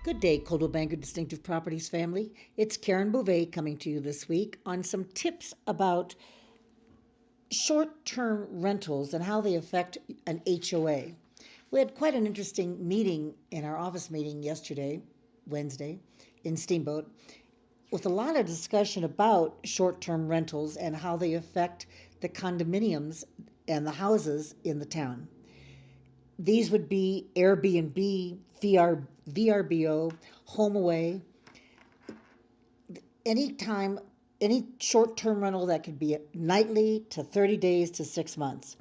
Good day, Coldwell Banker Distinctive Properties family. It's Karen Bouvet coming to you this week on some tips about short term rentals and how they affect an HOA. We had quite an interesting meeting in our office meeting yesterday, Wednesday, in Steamboat, with a lot of discussion about short term rentals and how they affect the condominiums and the houses in the town. These would be Airbnb, VRBO, HomeAway, anytime, any short term rental that could be nightly to 30 days to 6 months.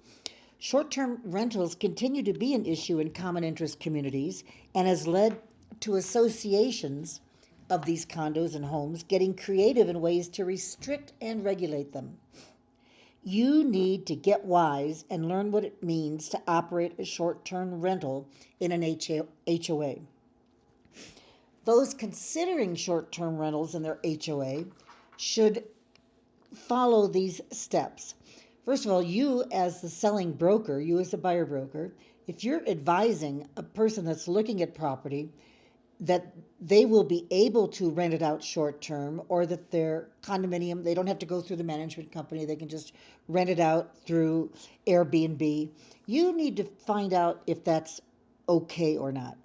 Short term rentals continue to be an issue in common interest communities and has led to associations of these condos and homes getting creative in ways to restrict and regulate them. You need to get wise and learn what it means to operate a short term rental in an HOA. Those considering short term rentals in their HOA should follow these steps. First of all, you as the selling broker, you as the buyer broker, if you're advising a person that's looking at property that they will be able to rent it out short term or that their condominium, they don't have to go through the management company, they can just rent it out through Airbnb, you need to find out if that's okay or not.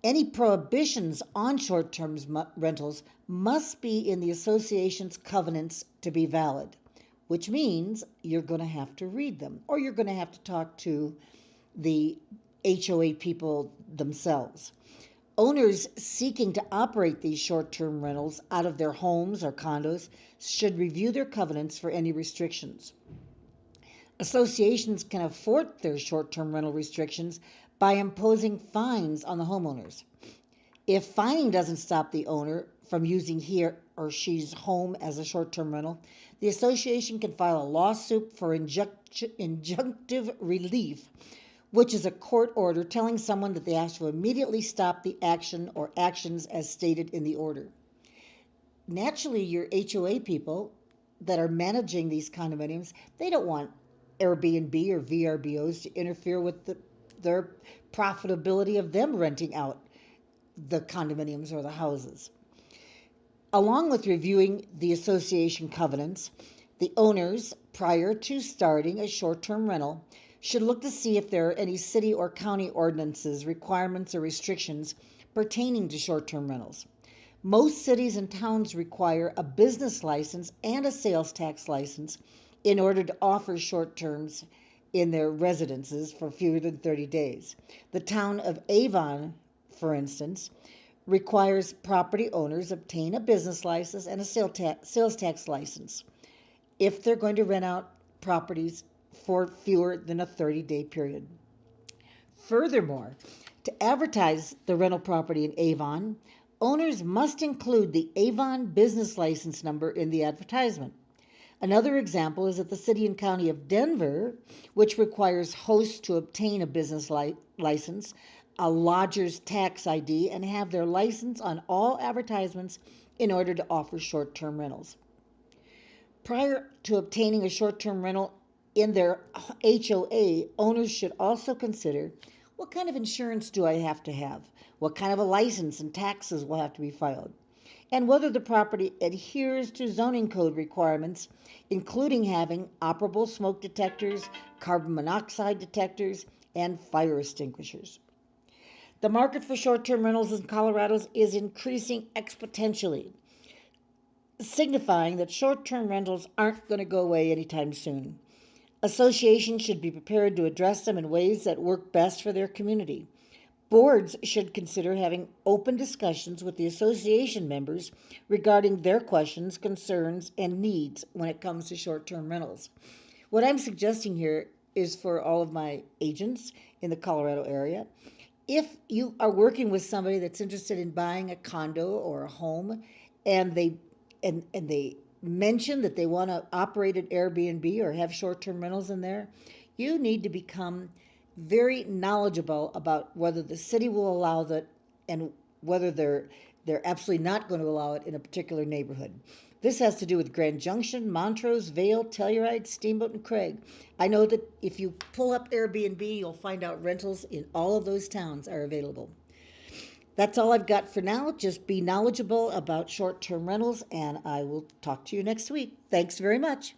Any prohibitions on short term rentals must be in the association's covenants to be valid, which means you're going to have to read them or you're going to have to talk to the HOA people themselves. Owners seeking to operate these short term rentals out of their homes or condos should review their covenants for any restrictions. Associations can enforce their short term rental restrictions by imposing fines on the homeowners. If fining doesn't stop the owner from using he or she's home as a short term rental, the association can file a lawsuit for injunctive relief, which is a court order telling someone that they have to immediately stop the action or actions as stated in the order. Naturally, your HOA people that are managing these condominiums, they don't want Airbnb or VRBOs to interfere with their profitability of them renting out the condominiums or the houses. Along with reviewing the association covenants, the owners, prior to starting a short term rental, should look to see if there are any city or county ordinances, requirements, or restrictions pertaining to short term rentals. Most cities and towns require a business license and a sales tax license in order to offer short terms in their residences for fewer than 30 days. The town of Avon, for instance, requires property owners obtain a business license and a sales tax license if they're going to rent out properties for fewer than a 30-day period. Furthermore, to advertise the rental property in Avon, owners must include the Avon business license number in the advertisement. Another example is that the city and county of Denver, which requires hosts to obtain a business license, a lodger's tax ID, and have their license on all advertisements in order to offer short term rentals. Prior to obtaining a short term rental in their HOA, owners should also consider what kind of insurance do I have to have? What kind of a license and taxes will have to be filed? And whether the property adheres to zoning code requirements, including having operable smoke detectors, carbon monoxide detectors, and fire extinguishers. The market for short term rentals in Colorado is increasing exponentially, signifying that short term rentals aren't going to go away anytime soon. Associations should be prepared to address them in ways that work best for their community. Boards should consider having open discussions with the association members regarding their questions, concerns, and needs when it comes to short term rentals. What I'm suggesting here is for all of my agents in the Colorado area. If you are working with somebody that's interested in buying a condo or a home and they mention that they want to operate an Airbnb or have short-term rentals in there, you need to become very knowledgeable about whether the city will allow that and whether they're absolutely not going to allow it in a particular neighborhood. This has to do with Grand Junction, Montrose, Vale, Telluride, Steamboat, and Craig. I know that if you pull up Airbnb, you'll find out rentals in all of those towns are available. That's all I've got for now. Just be knowledgeable about short term rentals, and I will talk to you next week. Thanks very much.